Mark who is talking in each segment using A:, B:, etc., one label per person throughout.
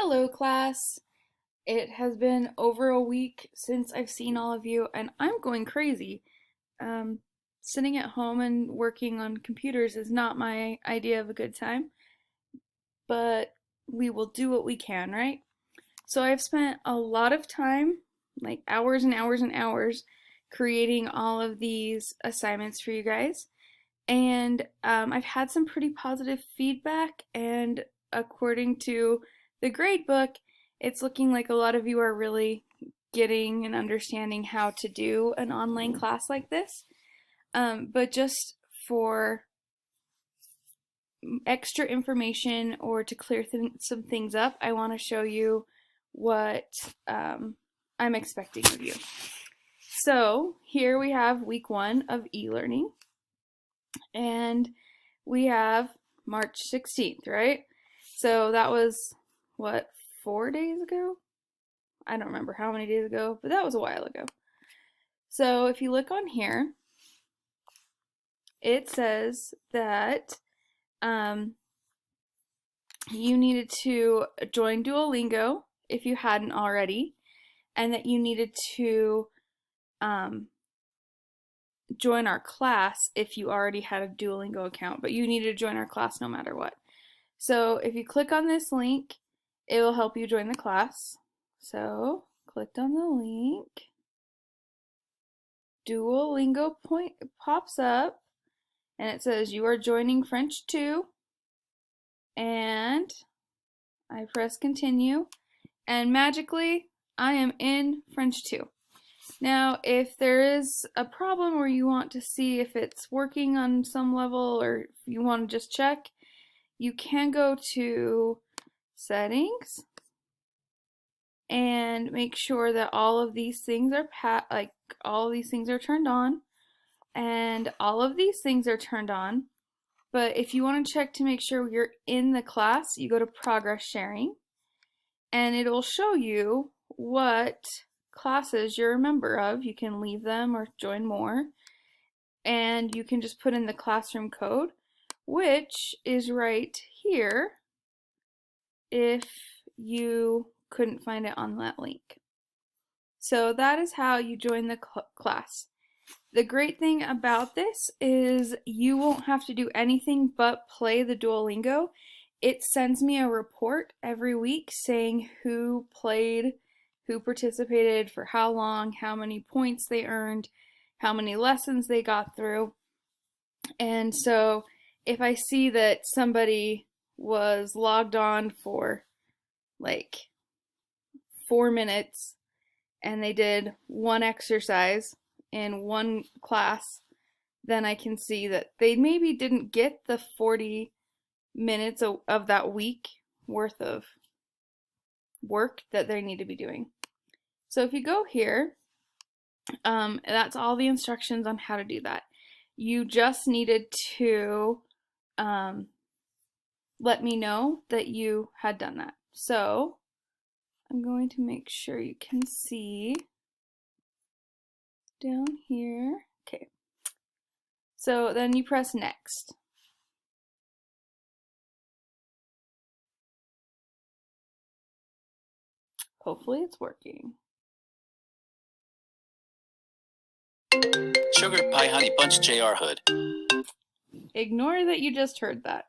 A: Hello, class. It has been over a week since I've seen all of you, and I'm going crazy. Um, Sitting at home and working on computers is not my idea of a good time, but we will do what we can, right? So I've spent a lot of time, like hours and hours and hours, creating all of these assignments for you guys. And I've had some pretty positive feedback, and according to the grade book, it's looking like a lot of you are really getting and understanding how to do an online class like this. But just for extra information or to clear some things up, I want to show you what I'm expecting of you. So here we have week 1 of e-learning, and we have March 16th, right? So that was, what, 4 days ago? I don't remember how many days ago, but that was a while ago. So if you look on here, it says that you needed to join Duolingo if you hadn't already, and that you needed to join our class if you already had a Duolingo account, but you needed to join our class no matter what. So if you click on this link, it will help you join the class. So clicked on the link. Duolingo point pops up and it says you are joining French 2, and I press continue, and magically I am in French 2. Now, if there is a problem or you want to see if it's working on some level, or if you want to just check, you can go to settings and make sure that all of these things are all of these things are turned on, and all of these things are turned on. But if you want to check to make sure you're in the class, you go to progress sharing, and it'll show you what classes you're a member of. You can leave them or join more, and you can just put in the classroom code, which is right here if you couldn't find it on that link. So that is how you join the class. The great thing about this is you won't have to do anything but play the Duolingo. It sends me a report every week saying who played, who participated, for how long, how many points they earned, how many lessons they got through. And so if I see that somebody was logged on for like 4 minutes and they did one exercise in one class, then I can see that they maybe didn't get the 40 minutes of that week worth of work that they need to be doing. So if you go here, that's all the instructions on how to do that. You just needed to let me know that you had done that. So I'm going to make sure you can see down here. Okay. So then you press next. Hopefully it's working.
B: Sugar Pie Honey Bunch J.R. Hood.
A: Ignore that you just heard that.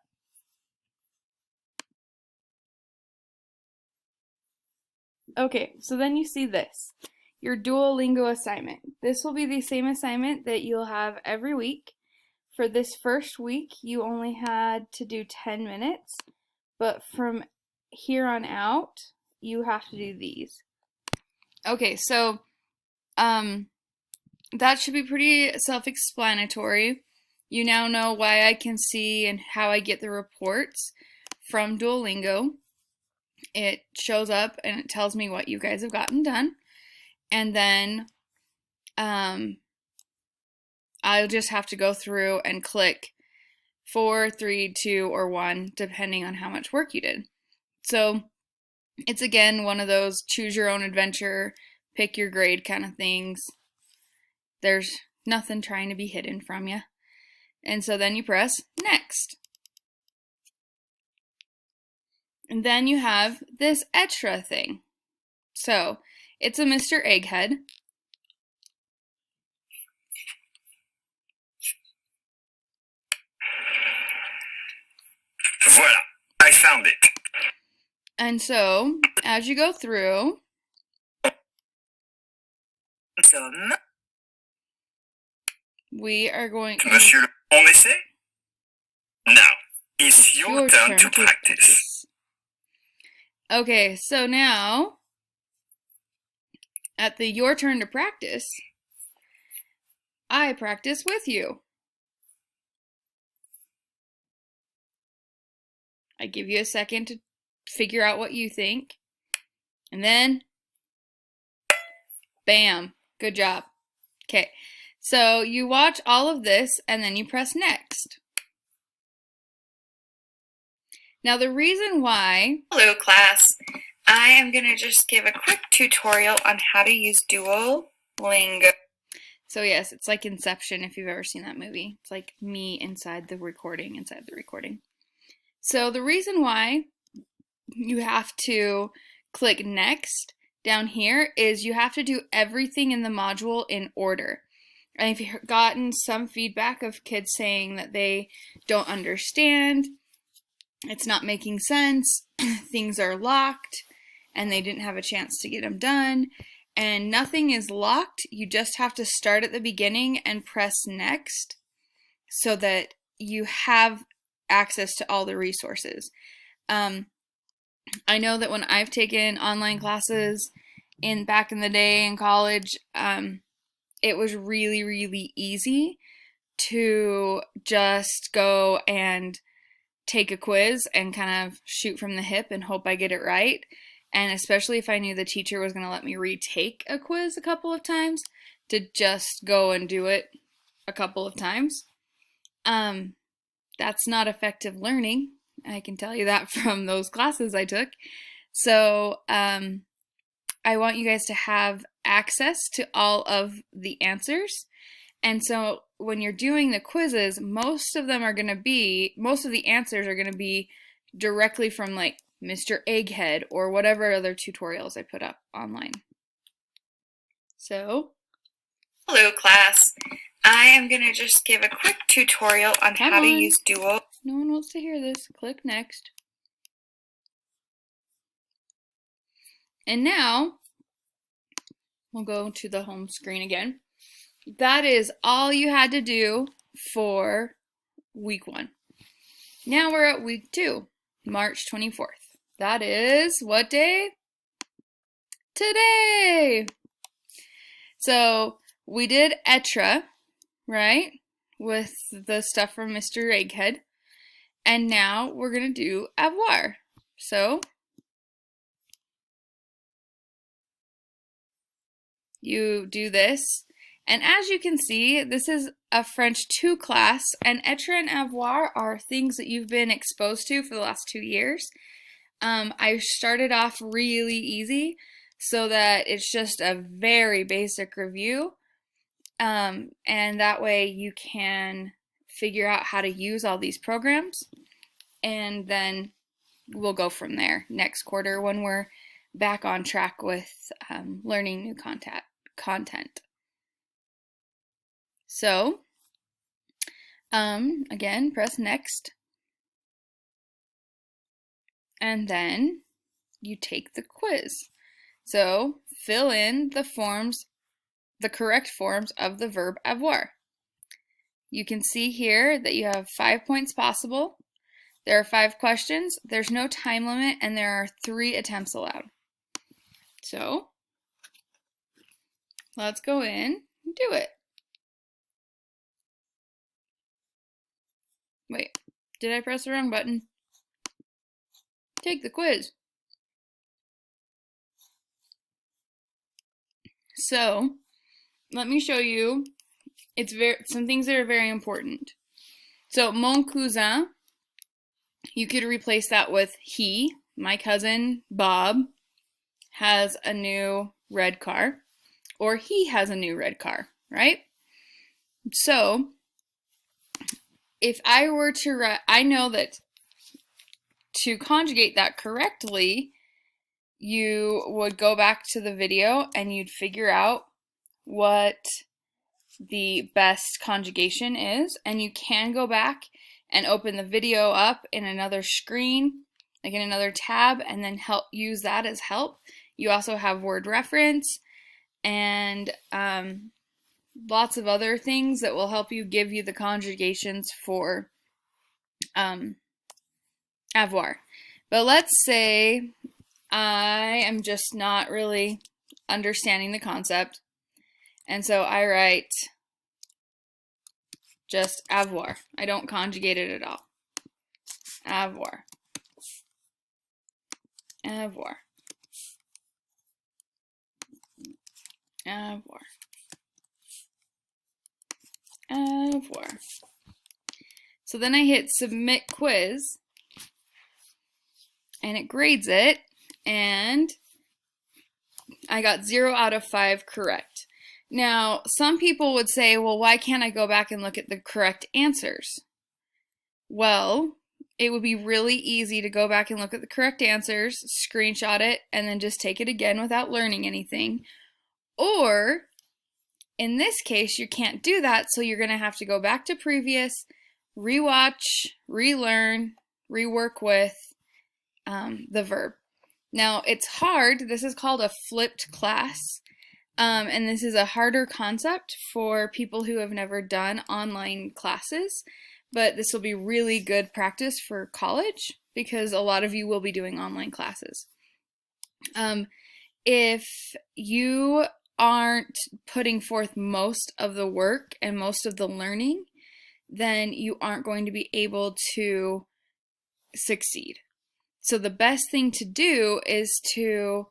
A: Okay, so then you see this, your Duolingo assignment. This will be the same assignment that you'll have every week. For this first week, you only had to do 10 minutes, but from here on out, you have to do these. Okay, so that should be pretty self-explanatory. You now know why I can see and how I get the reports from Duolingo. It shows up and it tells me what you guys have gotten done. And then I'll just have to go through and click 4, 3, 2, or 1, depending on how much work you did. So it's again one of those choose your own adventure, pick your grade kind of things. There's nothing trying to be hidden from you. And so then you press next. And then you have this Etra thing. So it's a Mr. Egghead.
C: Voilà, I found it.
A: And so, as you go through, we are going to...
C: Monsieur le bon essai? Now, it's your turn to practice.
A: Okay, so now, at the your turn to practice, I practice with you. I give you a second to figure out what you think. And then, bam, good job. Okay, so you watch all of this and then you press next. Now the reason why...
D: Hello class, I am going to just give a quick tutorial on how to use Duolingo.
A: So yes, it's like Inception if you've ever seen that movie. It's like me inside the recording. So the reason why you have to click next down here is you have to do everything in the module in order. And if you've gotten some feedback of kids saying that they don't understand, it's not making sense, things are locked, and they didn't have a chance to get them done, and nothing is locked, you just have to start at the beginning and press next so that you have access to all the resources. I know that when I've taken online classes back in the day in college, it was really, really easy to just go and take a quiz and kind of shoot from the hip and hope I get it right. And especially if I knew the teacher was going to let me retake a quiz a couple of times, to just go and do it a couple of times. That's not effective learning. I can tell you that from those classes I took. So I want you guys to have access to all of the answers. And so when you're doing the quizzes, most of the answers are going to be directly from like Mr. Egghead or whatever other tutorials I put up online. So,
D: hello class, I am going to just give a quick tutorial on how to use Duo.
A: No one wants to hear this. Click next. And now, we'll go to the home screen again. That is all you had to do for week 1. Now we're at week 2, March 24th. That is what day? Today! So we did Etra, right? With the stuff from Mr. Egghead. And now we're going to do Avoir. So you do this. And as you can see, this is a French 2 class, and Etra and Avoir are things that you've been exposed to for the last 2 years. I started off really easy so that it's just a very basic review, and that way you can figure out how to use all these programs, and then we'll go from there next quarter when we're back on track with learning new content. So, again, press next. And then you take the quiz. So, fill in the correct forms of the verb avoir. You can see here that you have 5 points possible. There are 5 questions. There's no time limit, and there are 3 attempts allowed. So, let's go in and do it. Wait, did I press the wrong button? Take the quiz. So, let me show you some things that are very important. So, mon cousin, you could replace that with he. My cousin, Bob, has a new red car. Or he has a new red car, right? So, if I were to write, I know that to conjugate that correctly, you would go back to the video and you'd figure out what the best conjugation is, and you can go back and open the video up in another screen, like in another tab, and then use that as help. You also have word reference and lots of other things that will help you give you the conjugations for avoir. But let's say I am just not really understanding the concept, and so I write just avoir. I don't conjugate it at all. Avoir. Avoir. Avoir. Avoir. So then I hit submit quiz, and it grades it, and I got 0 out of 5 correct. Now, some people would say, well, why can't I go back and look at the correct answers? Well, it would be really easy to go back and look at the correct answers, screenshot it, and then just take it again without learning anything. Or, in this case, you can't do that, so you're going to have to go back to previous, rewatch, relearn, rework with the verb. Now, it's hard. This is called a flipped class. And this is a harder concept for people who have never done online classes, but this will be really good practice for college because a lot of you will be doing online classes. If you aren't putting forth most of the work and most of the learning, then you aren't going to be able to succeed. So the best thing to do is to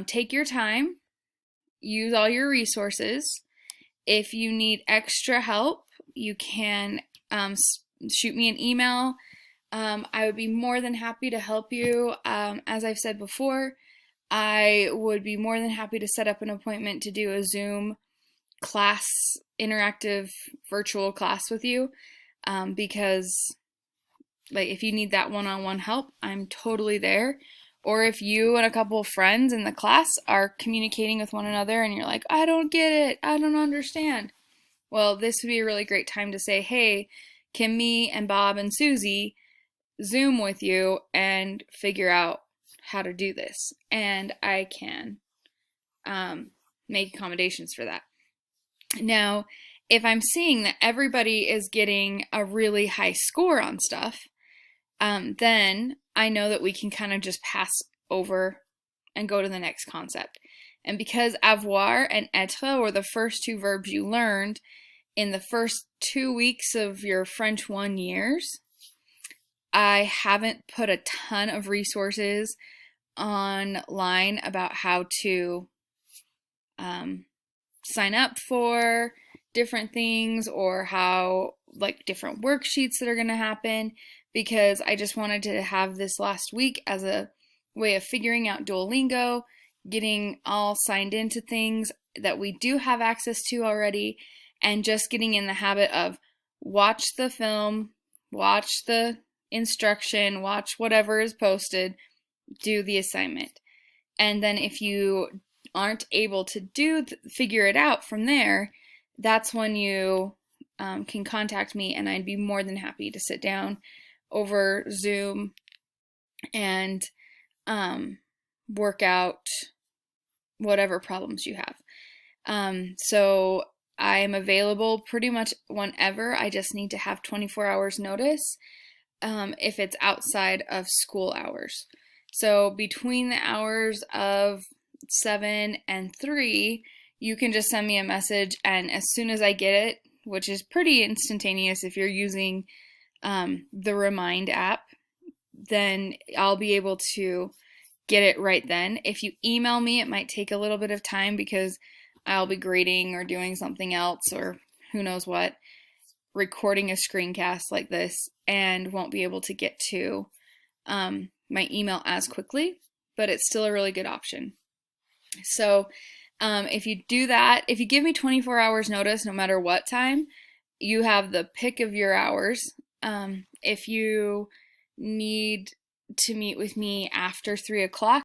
A: take your time, use all your resources. If you need extra help, you can shoot me an email. I would be more than happy to help you. As I've said before, I would be more than happy to set up an appointment to do a Zoom class, interactive virtual class with you, because like if you need that one-on-one help, I'm totally there. Or if you and a couple of friends in the class are communicating with one another and you're like, I don't get it, I don't understand. Well, this would be a really great time to say, hey, can me and Bob and Susie Zoom with you and figure out how to do this? And I can make accommodations for that. Now, if I'm seeing that everybody is getting a really high score on stuff, then I know that we can kind of just pass over and go to the next concept. And because avoir and être were the first two verbs you learned in the first 2 weeks of your French 1 years, I haven't put a ton of resources online about how to sign up for different things or how, like, different worksheets that are going to happen, because I just wanted to have this last week as a way of figuring out Duolingo, getting all signed into things that we do have access to already, and just getting in the habit of watch the film, watch the instruction, watch whatever is posted, do the assignment. And then if you aren't able to figure it out from there, that's when you can contact me, and I'd be more than happy to sit down over Zoom and work out whatever problems you have. So I am available pretty much whenever. I just need to have 24 hours notice if it's outside of school hours. So between the hours of 7 and 3, you can just send me a message, and as soon as I get it, which is pretty instantaneous if you're using the Remind app, then I'll be able to get it right then. If you email me, it might take a little bit of time because I'll be grading or doing something else or who knows what, recording a screencast like this, and won't be able to get to my email as quickly, but it's still a really good option. So if you do that, if you give me 24 hours notice, no matter what time, you have the pick of your hours. If you need to meet with me after 3 o'clock.